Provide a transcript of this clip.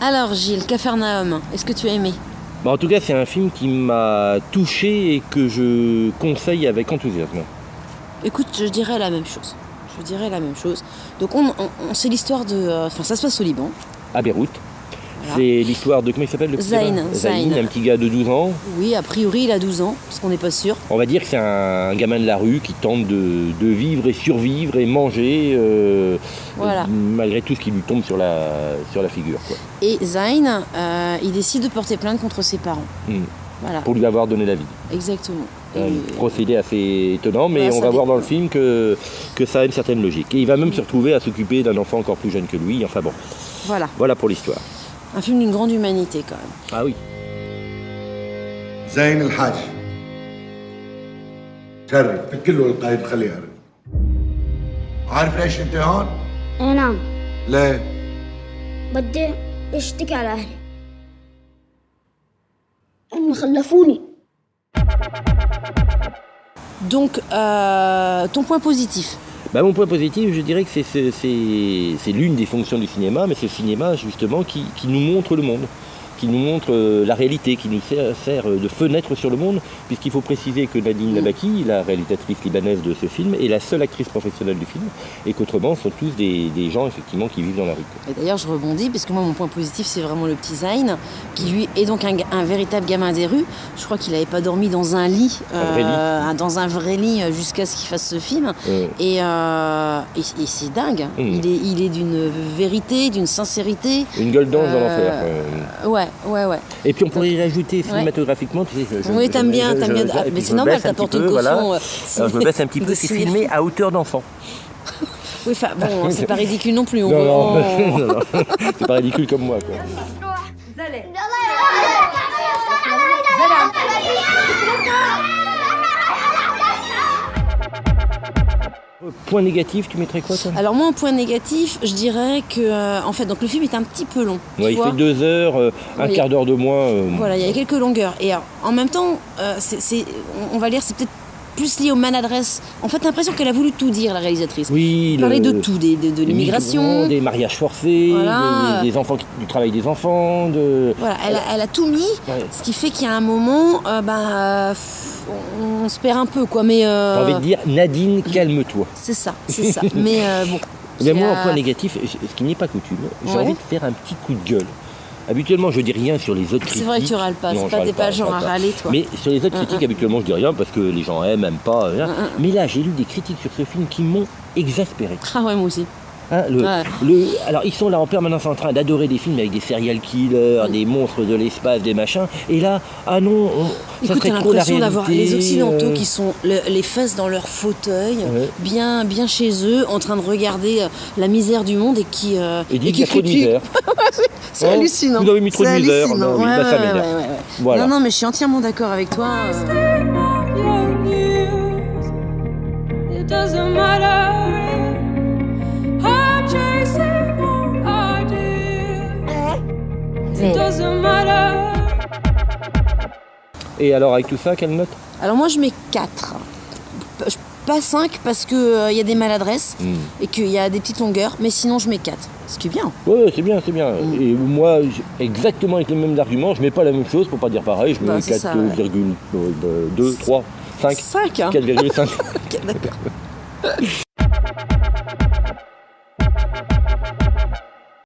Alors Gilles, Capharnaüm, est-ce que tu as aimé? En tout cas, c'est un film qui m'a touché et que je conseille avec enthousiasme. Écoute, je dirais la même chose. Donc c'est l'histoire de... Enfin, ça se passe au Liban. À Beyrouth. Voilà. C'est l'histoire de... Comment il s'appelle le petit Zayn. gars Zayn, un petit gars de 12 ans. Oui, a priori, il a 12 ans, parce qu'on n'est pas sûr. On va dire que c'est un gamin de la rue qui tente de vivre et survivre et manger Voilà. malgré tout ce qui lui tombe sur la figure, quoi. Et Zayn, il décide de porter plainte contre ses parents. Voilà. Pour lui avoir donné la vie. Exactement. Un procédé assez étonnant, mais Voilà, on va voir dans le film que ça a une certaine logique. Et il va même se retrouver à s'occuper d'un enfant encore plus jeune que lui. Enfin bon, voilà pour l'histoire. Un film d'une grande humanité quand même. Ah oui. زين الحاج شرف بكله القايد خليه يعرف. عارف ليش انت هون؟ اي نعم. ليه؟ بدي اشتكي على اهلي هم خلفوني. Donc, ton point positif? Mon point positif, je dirais que c'est l'une des fonctions du cinéma, mais c'est le cinéma justement qui nous montre le monde, qui nous montre la réalité, qui nous sert de fenêtre sur le monde, puisqu'il faut préciser que Nadine Labaki, la réalisatrice libanaise de ce film, est la seule actrice professionnelle du film, et qu'autrement sont tous des gens effectivement qui vivent dans la rue. Et d'ailleurs je rebondis, parce que moi mon point positif c'est vraiment le petit Zayn, qui lui est donc un véritable gamin des rues. Je crois qu'il n'avait pas dormi dans un lit, dans un vrai lit jusqu'à ce qu'il fasse ce film. Et c'est dingue, il est d'une vérité, d'une sincérité. Une gueule d'ange dans l'enfer. Ouais. Et puis on pourrait y rajouter cinématographiquement, tu sais, oui, t'aimes bien. Mais c'est normal, t'apportes une caution. Alors je me baisse un petit peu, c'est filmé à hauteur d'enfant. Oui, enfin bon, c'est pas ridicule non plus. Non, c'est pas ridicule comme moi, quoi. Point négatif, tu mettrais quoi, toi? Alors moi, en point négatif, je dirais que en fait, donc le film est un petit peu long. Ouais, il fait 2 heures, un quart d'heure de moins. Voilà, il y a quelques longueurs. Et en même temps, on va dire, c'est peut-être plus lié aux maladresses. En fait, t'as l'impression qu'elle a voulu tout dire, la réalisatrice. Oui, parler de tout, de l'immigration, des mariages forcés, voilà. des enfants, du travail des enfants. Voilà, elle a tout mis, ce qui fait qu'il y a un moment, on se perd un peu, quoi. Mais j'ai envie de dire, Nadine, calme-toi. C'est ça. Mais bon. Mais moi, en point négatif, ce qui n'est pas coutume, j'ai envie de faire un petit coup de gueule. Habituellement, je dis rien sur les autres critiques. C'est vrai que tu râles pas, t'es pas le genre à râler, toi. Mais sur les autres critiques, habituellement, je dis rien parce que les gens aiment pas. Mais là, j'ai lu des critiques sur ce film qui m'ont exaspéré. Ah ouais, moi aussi. Hein, alors, ils sont là en permanence en train d'adorer des films avec des serial killers, des monstres de l'espace, des machins. Et là, ah non, ça écoute, serait t'as trop la l'impression réalité. d'avoir les Occidentaux qui sont les fesses dans leur fauteuil, bien chez eux, en train de regarder la misère du monde et qui dit qu'il y a trop de misère. C'est hallucinant. Vous avez mis trop de misère. Non, ça m'énerve. Voilà. Non, mais je suis entièrement d'accord avec toi. Et alors, avec tout ça, quelle note? Alors moi, je mets 4. Pas 5 parce qu'il y a des maladresses et qu'il y a des petites longueurs, mais sinon je mets 4. Ce qui est bien. Oui, c'est bien. Et moi, exactement avec les mêmes arguments, je mets pas la même chose pour pas dire pareil, je mets 4,2, 3, 5. 5 hein. 4,5. D'accord.